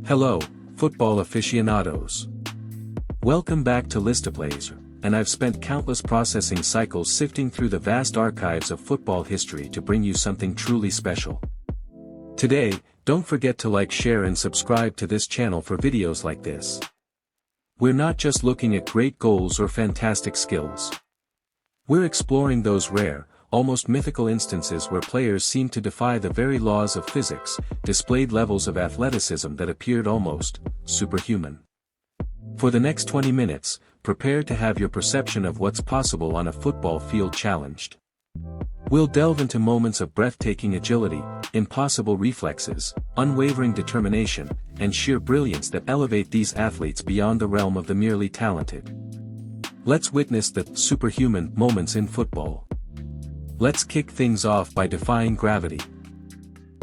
Hello, football aficionados. Welcome back to Listaplays, and I've spent countless processing cycles sifting through the vast archives of football history to bring you something truly special. Today, don't forget to like, share and subscribe to this channel for videos like this. We're not just looking at great goals or fantastic skills. We're exploring those rare, almost mythical instances where players seem to defy the very laws of physics, displayed levels of athleticism that appeared almost superhuman. For the next 20 minutes, prepare to have your perception of what's possible on a football field challenged. We'll delve into moments of breathtaking agility, impossible reflexes, unwavering determination, and sheer brilliance that elevate these athletes beyond the realm of the merely talented. Let's witness the superhuman moments in football. Let's kick things off by defying gravity.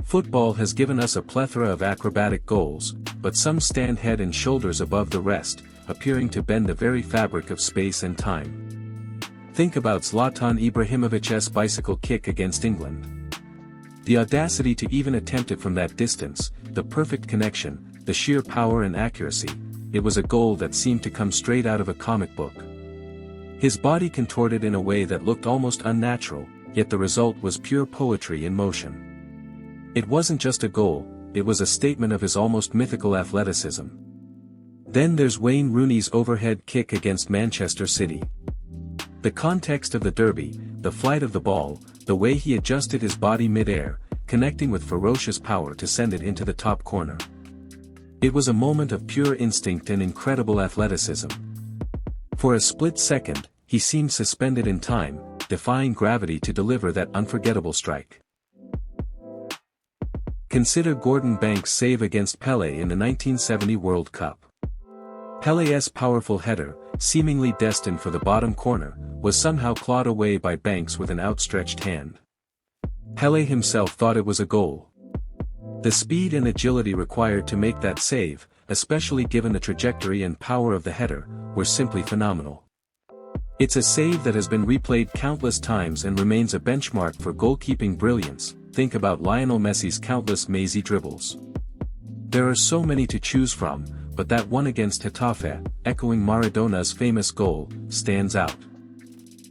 Football has given us a plethora of acrobatic goals, but some stand head and shoulders above the rest, appearing to bend the very fabric of space and time. Think about Zlatan Ibrahimovic's bicycle kick against England. The audacity to even attempt it from that distance, the perfect connection, the sheer power and accuracy, it was a goal that seemed to come straight out of a comic book. His body contorted in a way that looked almost unnatural, yet the result was pure poetry in motion. It wasn't just a goal, it was a statement of his almost mythical athleticism. Then there's Wayne Rooney's overhead kick against Manchester City. The context of the derby, the flight of the ball, the way he adjusted his body mid-air, connecting with ferocious power to send it into the top corner. It was a moment of pure instinct and incredible athleticism. For a split second, he seemed suspended in time, defying gravity to deliver that unforgettable strike. Consider Gordon Banks' save against Pelé in the 1970 World Cup. Pelé's powerful header, seemingly destined for the bottom corner, was somehow clawed away by Banks with an outstretched hand. Pelé himself thought it was a goal. The speed and agility required to make that save, especially given the trajectory and power of the header, were simply phenomenal. It's a save that has been replayed countless times and remains a benchmark for goalkeeping brilliance. Think about Lionel Messi's countless mazy dribbles. There are so many to choose from, but that one against Getafe, echoing Maradona's famous goal, stands out.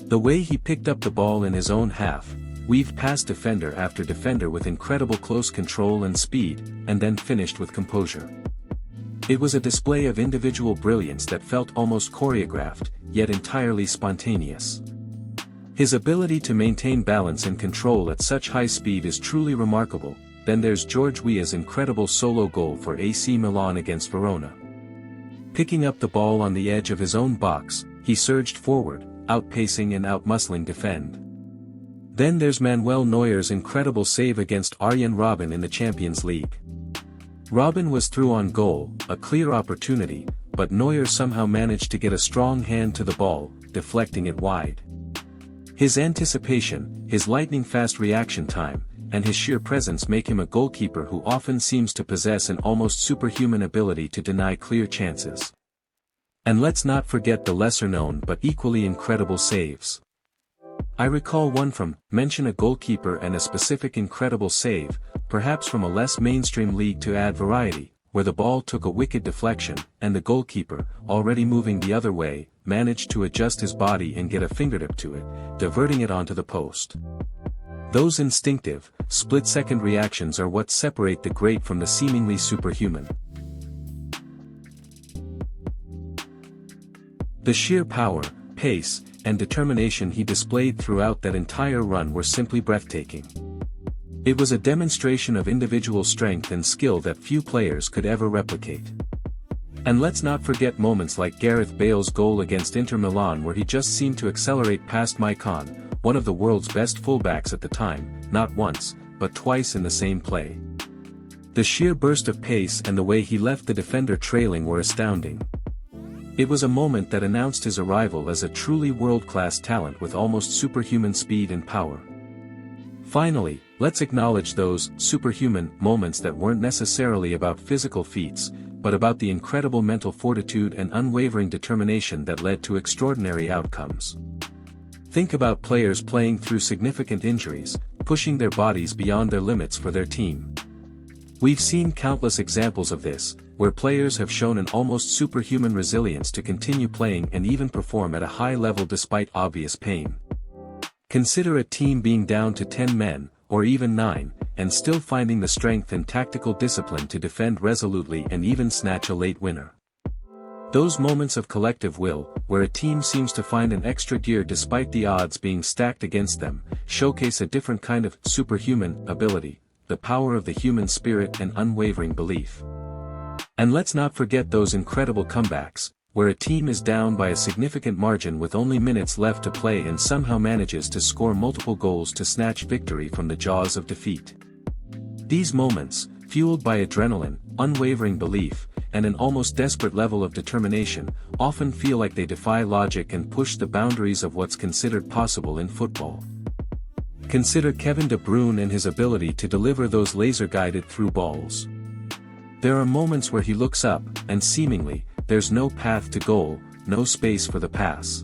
The way he picked up the ball in his own half, weaved past defender after defender with incredible close control and speed, and then finished with composure. It was a display of individual brilliance that felt almost choreographed, yet entirely spontaneous. His ability to maintain balance and control at such high speed is truly remarkable. Then there's George Weah's incredible solo goal for AC Milan against Verona. Picking up the ball on the edge of his own box, he surged forward, outpacing and outmuscling defend. Then there's Manuel Neuer's incredible save against Arjen Robben in the Champions League. Robben was through on goal, a clear opportunity, but Neuer somehow managed to get a strong hand to the ball, deflecting it wide. His anticipation, his lightning-fast reaction time, and his sheer presence make him a goalkeeper who often seems to possess an almost superhuman ability to deny clear chances. And let's not forget the lesser-known but equally incredible saves. I recall one from, mention a goalkeeper and a specific incredible save, perhaps from a less mainstream league to add variety, where the ball took a wicked deflection, and the goalkeeper, already moving the other way, managed to adjust his body and get a fingertip to it, diverting it onto the post. Those instinctive, split-second reactions are what separate the great from the seemingly superhuman. The sheer power, pace, and determination he displayed throughout that entire run were simply breathtaking. It was a demonstration of individual strength and skill that few players could ever replicate. And let's not forget moments like Gareth Bale's goal against Inter Milan, where he just seemed to accelerate past Maicon, one of the world's best fullbacks at the time, not once, but twice in the same play. The sheer burst of pace and the way he left the defender trailing were astounding. It was a moment that announced his arrival as a truly world-class talent with almost superhuman speed and power. Finally, let's acknowledge those superhuman moments that weren't necessarily about physical feats, but about the incredible mental fortitude and unwavering determination that led to extraordinary outcomes. Think about players playing through significant injuries, pushing their bodies beyond their limits for their team. We've seen countless examples of this, where players have shown an almost superhuman resilience to continue playing and even perform at a high level despite obvious pain. Consider a team being down to 10 men, or even 9, and still finding the strength and tactical discipline to defend resolutely and even snatch a late winner. Those moments of collective will, where a team seems to find an extra gear despite the odds being stacked against them, showcase a different kind of superhuman ability, the power of the human spirit and unwavering belief. And let's not forget those incredible comebacks, where a team is down by a significant margin with only minutes left to play and somehow manages to score multiple goals to snatch victory from the jaws of defeat. These moments, fueled by adrenaline, unwavering belief, and an almost desperate level of determination, often feel like they defy logic and push the boundaries of what's considered possible in football. Consider Kevin De Bruyne and his ability to deliver those laser-guided through balls. There are moments where he looks up, and seemingly, there's no path to goal, no space for the pass.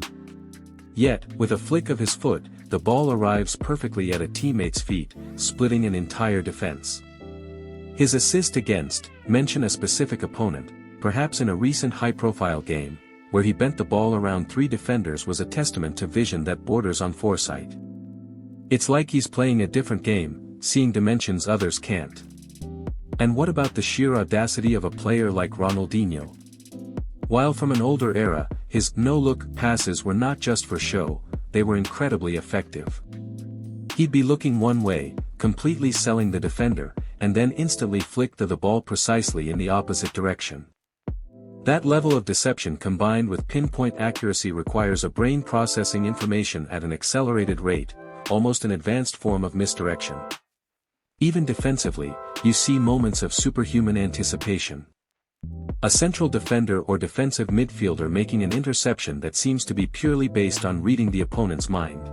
Yet, with a flick of his foot, the ball arrives perfectly at a teammate's feet, splitting an entire defense. His assist against, mention a specific opponent, perhaps in a recent high-profile game, where he bent the ball around 3 defenders was a testament to vision that borders on foresight. It's like he's playing a different game, seeing dimensions others can't. And what about the sheer audacity of a player like Ronaldinho? While from an older era, his no-look passes were not just for show, they were incredibly effective. He'd be looking one way, completely selling the defender, and then instantly flick the ball precisely in the opposite direction. That level of deception combined with pinpoint accuracy requires a brain processing information at an accelerated rate, almost an advanced form of misdirection. Even defensively, you see moments of superhuman anticipation. A central defender or defensive midfielder making an interception that seems to be purely based on reading the opponent's mind.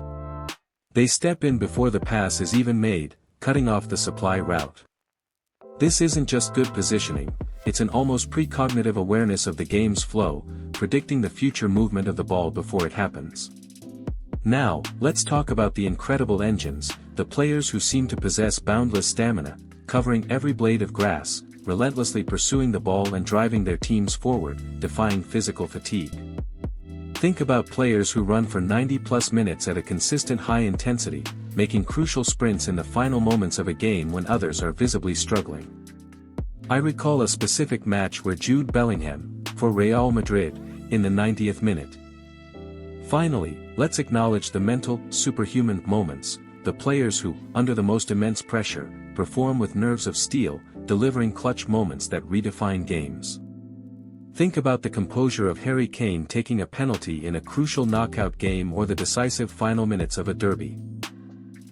They step in before the pass is even made, cutting off the supply route. This isn't just good positioning, it's an almost precognitive awareness of the game's flow, predicting the future movement of the ball before it happens. Now, let's talk about the incredible engines, the players who seem to possess boundless stamina, covering every blade of grass, relentlessly pursuing the ball and driving their teams forward, defying physical fatigue. Think about players who run for 90+ minutes at a consistent high intensity, making crucial sprints in the final moments of a game when others are visibly struggling. I recall a specific match where Jude Bellingham, for Real Madrid, in the 90th minute. Finally, let's acknowledge the mental, superhuman moments, the players who, under the most immense pressure, perform with nerves of steel, delivering clutch moments that redefine games. Think about the composure of Harry Kane taking a penalty in a crucial knockout game or the decisive final minutes of a derby.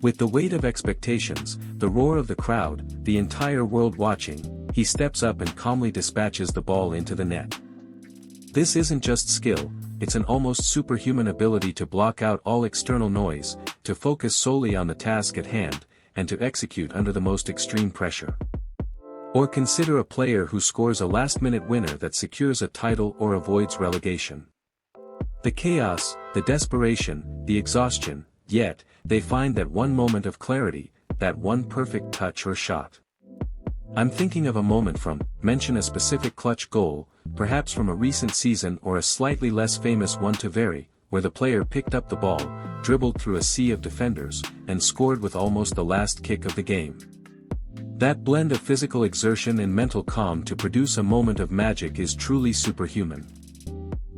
With the weight of expectations, the roar of the crowd, the entire world watching, he steps up and calmly dispatches the ball into the net. This isn't just skill, it's an almost superhuman ability to block out all external noise, to focus solely on the task at hand, and to execute under the most extreme pressure. Or consider a player who scores a last-minute winner that secures a title or avoids relegation. The chaos, the desperation, the exhaustion, yet, they find that one moment of clarity, that one perfect touch or shot. I'm thinking of a moment from, mention a specific clutch goal, perhaps from a recent season or a slightly less famous one to vary, where the player picked up the ball, dribbled through a sea of defenders, and scored with almost the last kick of the game. That blend of physical exertion and mental calm to produce a moment of magic is truly superhuman.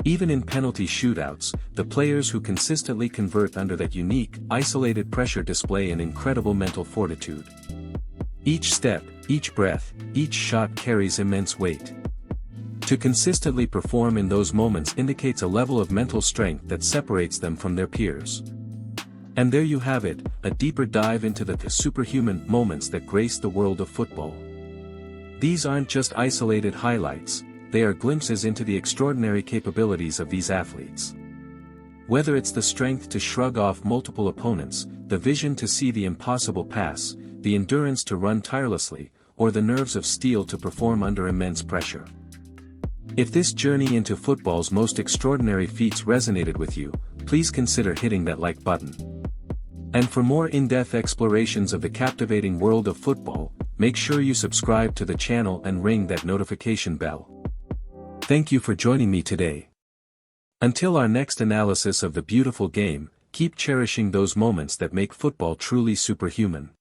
Even in penalty shootouts, the players who consistently convert under that unique, isolated pressure display an incredible mental fortitude. Each step, each breath, each shot carries immense weight. To consistently perform in those moments indicates a level of mental strength that separates them from their peers. And there you have it, a deeper dive into the superhuman moments that grace the world of football. These aren't just isolated highlights, they are glimpses into the extraordinary capabilities of these athletes. Whether it's the strength to shrug off multiple opponents, the vision to see the impossible pass, the endurance to run tirelessly, or the nerves of steel to perform under immense pressure. If this journey into football's most extraordinary feats resonated with you, please consider hitting that like button. And for more in-depth explorations of the captivating world of football, make sure you subscribe to the channel and ring that notification bell. Thank you for joining me today. Until our next analysis of the beautiful game, keep cherishing those moments that make football truly superhuman.